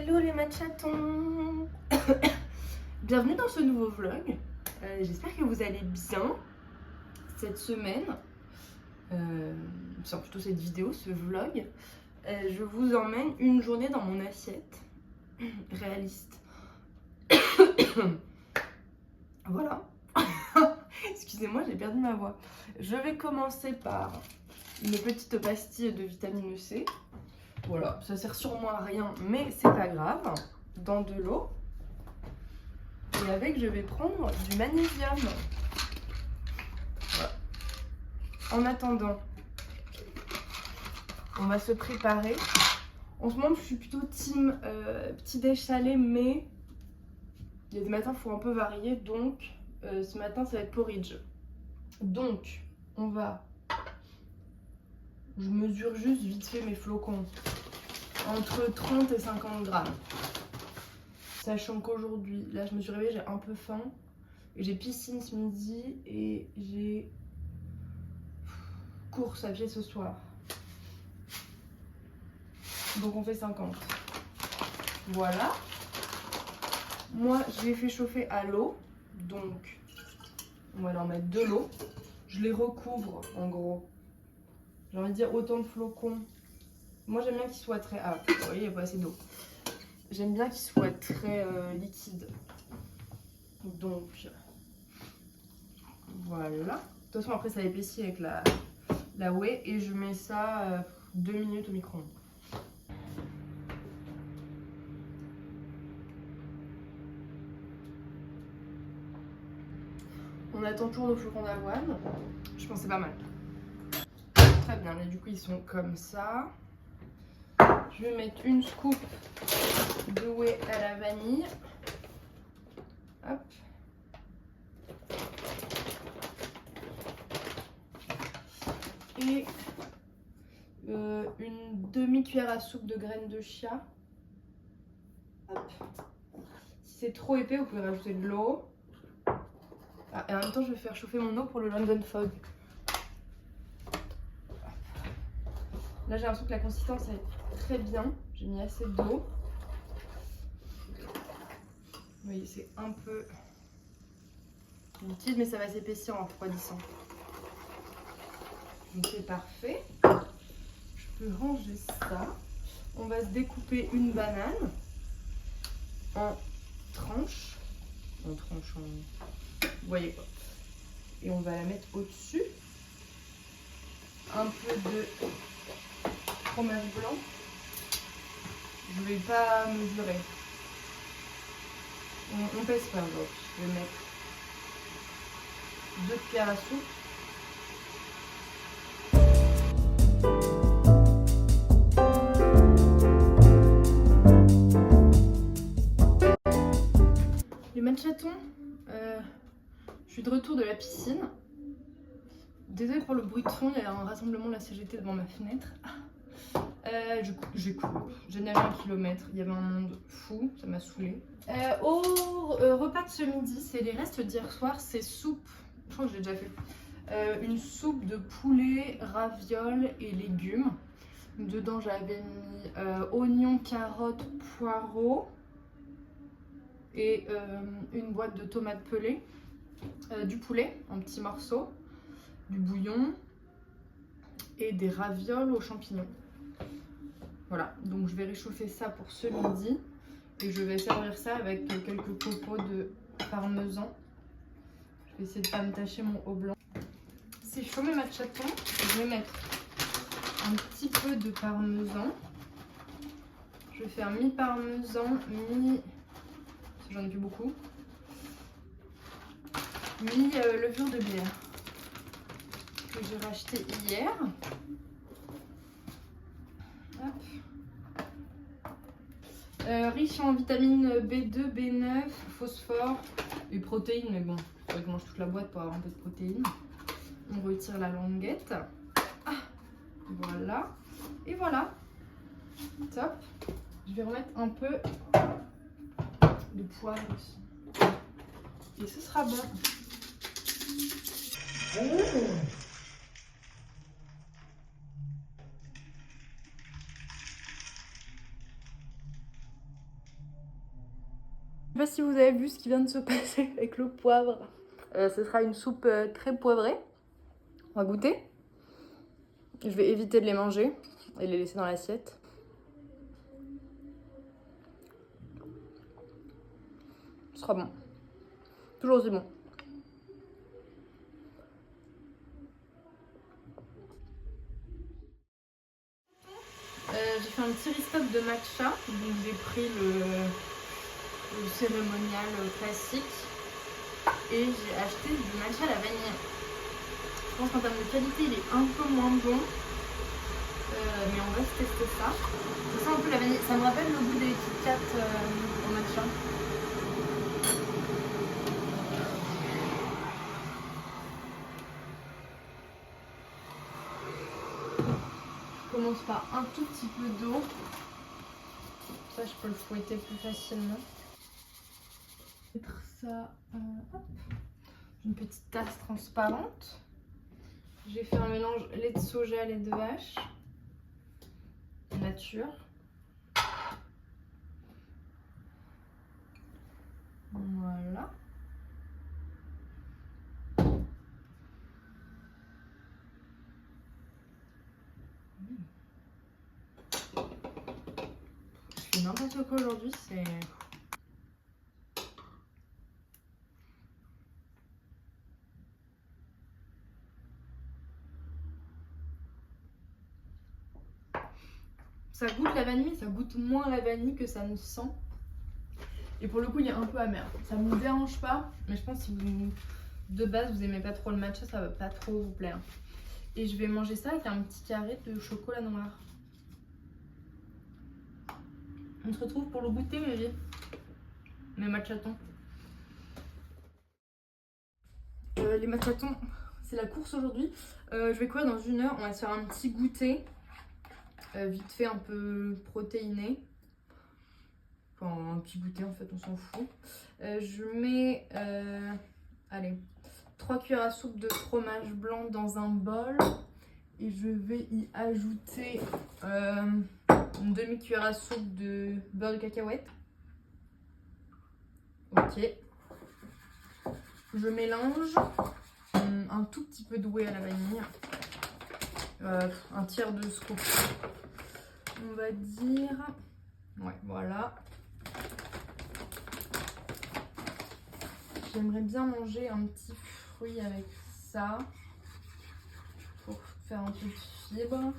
Hello les matchatons. Bienvenue dans ce nouveau vlog. J'espère que vous allez bien cette semaine. Enfin plutôt cette vidéo, ce vlog. Je vous emmène une journée dans mon assiette. Réaliste. Voilà. Excusez-moi, j'ai perdu ma voix. Je vais commencer par une petite pastille de vitamine C. Voilà, ça sert sûrement à rien, mais c'est pas grave. Dans de l'eau. Et avec, je vais prendre du magnésium. Voilà. En attendant, on va se préparer. En ce moment, je suis plutôt team petit déj salé, mais il y a des matins, il faut un peu varier. Donc, ce matin, ça va être porridge. Donc, on va... Je mesure juste vite fait mes flocons. Entre 30 et 50 grammes. Sachant qu'aujourd'hui, là je me suis réveillée, j'ai un peu faim. Et j'ai piscine ce midi et j'ai course à pied ce soir. Donc on fait 50. Voilà. Moi je les fais chauffer à l'eau. Donc on va leur mettre de l'eau. Je les recouvre en gros. J'ai envie de dire autant de flocons. Moi j'aime bien qu'ils soient très... Ah, vous voyez, il n'y a pas assez d'eau. J'aime bien qu'ils soient très liquides. Donc, voilà. De toute façon, après, ça épaissit avec la whey. Et je mets ça 2 minutes au micro-ondes. On attend toujours nos flocons d'avoine. Je pense que c'est pas mal. Très bien. Et du coup, ils sont comme ça. Je vais mettre une scoop de whey à la vanille. Hop. Et une demi-cuillère à soupe de graines de chia. Hop. Si c'est trop épais, vous pouvez rajouter de l'eau. Ah, et en même temps, je vais faire chauffer mon eau pour le London Fog. Là, j'ai l'impression que la consistance est très bien. J'ai mis assez d'eau. Vous voyez, c'est un peu liquide, mais ça va s'épaissir en refroidissant. Donc c'est parfait. Je peux ranger ça. On va se découper une banane en tranches. Vous voyez quoi. Et on va la mettre au-dessus. Un peu de fromage blanc. Je ne vais pas mesurer. On pèse pas aujourd'hui. Je vais mettre 2 cuillères à soupe. Les matchatons, je suis de retour de la piscine. Désolée pour le bruit de fond, il y a un rassemblement de la CGT devant ma fenêtre. J'ai couru, j'ai nagé 1 kilomètre, il y avait un monde fou, ça m'a saoulée. Au repas de ce midi, c'est les restes d'hier soir, c'est soupe, je crois que j'ai déjà fait, une soupe de poulet, ravioles et légumes. Dedans j'avais mis oignons, carottes, poireaux et une boîte de tomates pelées, du poulet en petits morceaux, du bouillon et des ravioles aux champignons. Voilà, donc je vais réchauffer ça pour ce midi et je vais servir ça avec quelques copeaux de parmesan. Je vais essayer de ne pas me tacher mon haut blanc. C'est chaud mes matchatons, je vais mettre un petit peu de parmesan. Je vais faire mi-parmesan, j'en ai plus beaucoup, mi-levure de bière que j'ai racheté hier. Riche en vitamines B2, B9, phosphore et protéines, mais bon, il faudrait que je mange toute la boîte pour avoir un peu de protéines. On retire la languette. Ah, voilà. Et voilà. Top. Je vais remettre un peu de poivre aussi. Et ce sera bon. Je sais pas si vous avez vu ce qui vient de se passer avec le poivre. Ce sera une soupe très poivrée. On va goûter. Je vais éviter de les manger et les laisser dans l'assiette. Ce sera bon. Toujours aussi bon. J'ai fait un petit restock de matcha. Donc j'ai pris le cérémonial classique. Et j'ai acheté du matcha à la vanille. Je pense qu'en termes de qualité, il est un peu moins bon. Mais on va se tester ça. Ça sent un peu la vanille. Ça me rappelle le goût des Kit Kat au matcha. Je commence par un tout petit peu d'eau. Ça, je peux le fouetter plus facilement. Mettre ça hop, une petite tasse transparente. J'ai fait un mélange lait de soja, lait de vache, nature. Voilà. Je fais n'importe quoi aujourd'hui, c'est... Ça goûte la vanille, mais ça goûte moins la vanille que ça ne sent. Et pour le coup, il est un peu amer. Ça ne me dérange pas, mais je pense que si vous, de base, vous aimez pas trop le matcha, ça va pas trop vous plaire. Et je vais manger ça avec un petit carré de chocolat noir. On se retrouve pour le goûter, mes matchatons. Les matchatons, c'est la course aujourd'hui. Je vais courir dans 1 heure. On va se faire un petit goûter. Vite fait, un peu protéiné. Enfin, un petit goûter en fait, on s'en fout. Je mets, allez, 3 cuillères à soupe de fromage blanc dans un bol. Et je vais y ajouter une demi-cuillère à soupe de beurre de cacahuète. Ok. Je mélange un tout petit peu de whey à la vanille. Un tiers de scoop. On va dire... Ouais, voilà. J'aimerais bien manger un petit fruit avec ça. Pour faire un peu de fibre.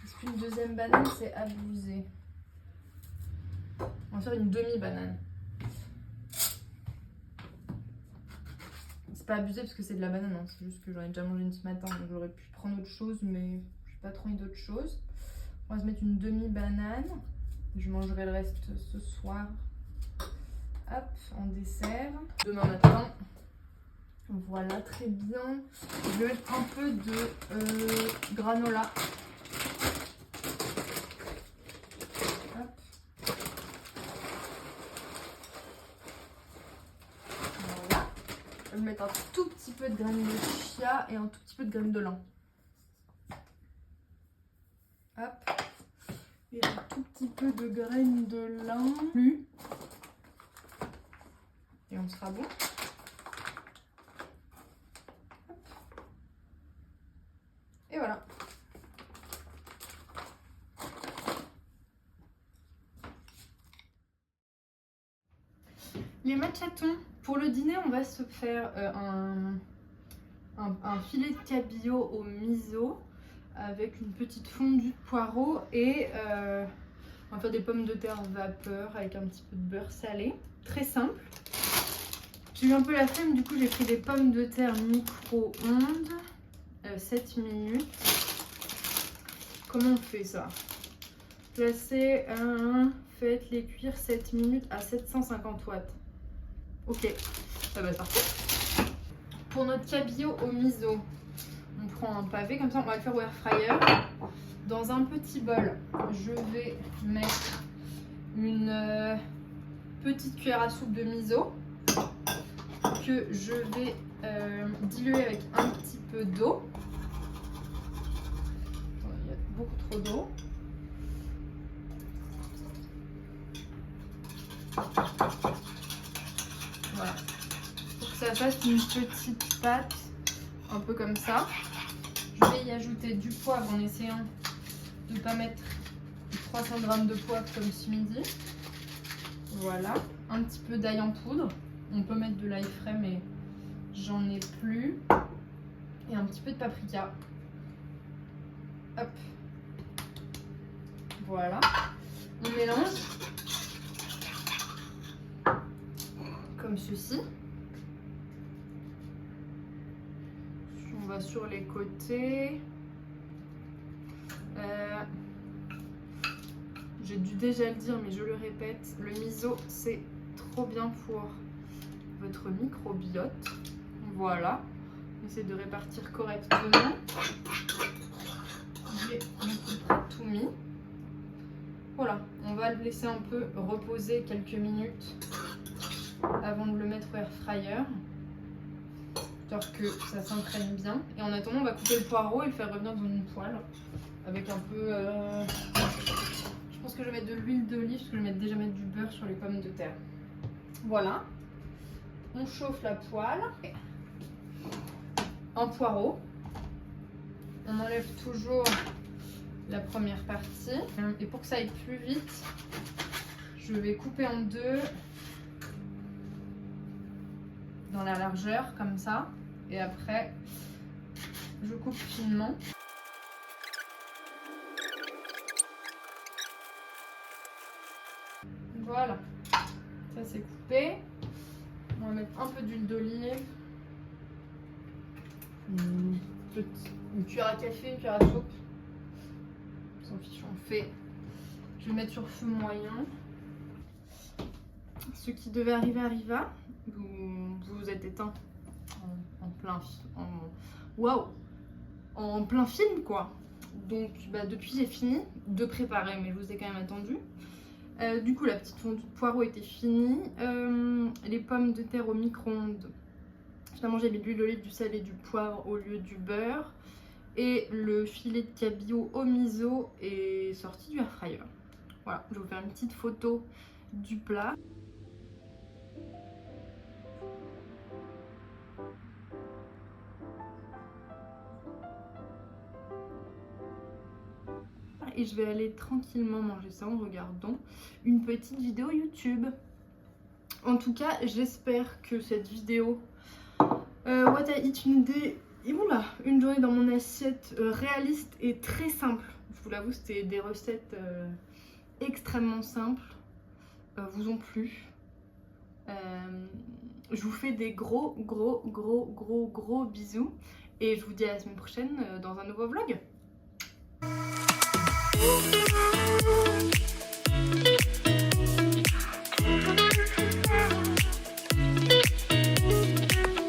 Est-ce qu'une deuxième banane, c'est abusé? On va faire une demi-banane. C'est pas abusé parce que c'est de la banane, hein. C'est juste que j'en ai déjà mangé une ce matin, donc j'aurais pu prendre autre chose, mais j'ai pas trop envie d'autre chose. On va se mettre une demi-banane. Je mangerai le reste ce soir. Hop, en dessert. Demain matin. Voilà, très bien. Je vais mettre un peu de granola. Hop. Voilà. Je vais mettre un tout petit peu de graines de chia et un tout petit peu de graines de lin. Hop. Et un tout petit peu de graines de lin. Et on sera bon. Et voilà. Les matchatons. Pour le dîner, on va se faire un filet de cabillaud au miso avec une petite fondue de poireaux et on va faire des pommes de terre vapeur avec un petit peu de beurre salé. Très simple. J'ai eu un peu la flemme, du coup j'ai pris des pommes de terre micro-ondes. 7 minutes. Comment on fait ça? Placez faites les cuire 7 minutes à 750 watts. Ok, ça va être parfait. Pour notre cabillaud au miso, on prend un pavé comme ça, on va le faire au air fryer. Dans un petit bol, je vais mettre une petite cuillère à soupe de miso que je vais diluer avec un petit peu d'eau. Il y a beaucoup trop d'eau. Voilà. Pour que ça fasse une petite pâte, un peu comme ça. Je vais y ajouter du poivre en essayant de ne pas mettre 300 g de poivre comme ce midi. Voilà. Un petit peu d'ail en poudre. On peut mettre de l'ail frais, mais j'en ai plus. Et un petit peu de paprika. Hop. Voilà. On mélange. Comme ceci. On va sur les côtés. J'ai dû déjà le dire, mais je le répète, le miso, c'est trop bien pour votre microbiote. Voilà. Essayez de répartir correctement. J'ai tout mis. Voilà, on va le laisser un peu reposer quelques minutes avant de le mettre au air fryer, histoire que ça s'imprègne bien. Et en attendant, on va couper le poireau et le faire revenir dans une poêle avec un peu... Je pense que je vais mettre de l'huile d'olive parce que je vais déjà mettre du beurre sur les pommes de terre. Voilà. On chauffe la poêle. Un poireau. On enlève toujours la première partie. Et pour que ça aille plus vite, je vais couper en deux dans la largeur comme ça. Et après, je coupe finement. Voilà, ça c'est coupé. On va mettre un peu d'huile d'olive. Une cuillère à café, une cuillère à soupe. On s'en fiche, on fait. Je vais mettre sur feu moyen. Ce qui devait arriver arriva. Vous êtes éteint en plein en plein film quoi. Donc depuis j'ai fini de préparer, mais je vous ai quand même attendu. Du coup la petite fondue de poireau était finie. Les pommes de terre au micro-ondes. Finalement j'ai mis de l'huile d'olive, du sel et du poivre au lieu du beurre. Et le filet de cabillaud au miso est sorti du air fryer. Voilà, je vais vous faire une petite photo du plat. Et je vais aller tranquillement manger ça en regardant une petite vidéo YouTube. En tout cas, j'espère que cette vidéo What I Eat une day, et voilà, une journée dans mon assiette réaliste et très simple. Je vous l'avoue, c'était des recettes extrêmement simples, vous ont plu. Je vous fais des gros bisous et je vous dis à la semaine prochaine dans un nouveau vlog.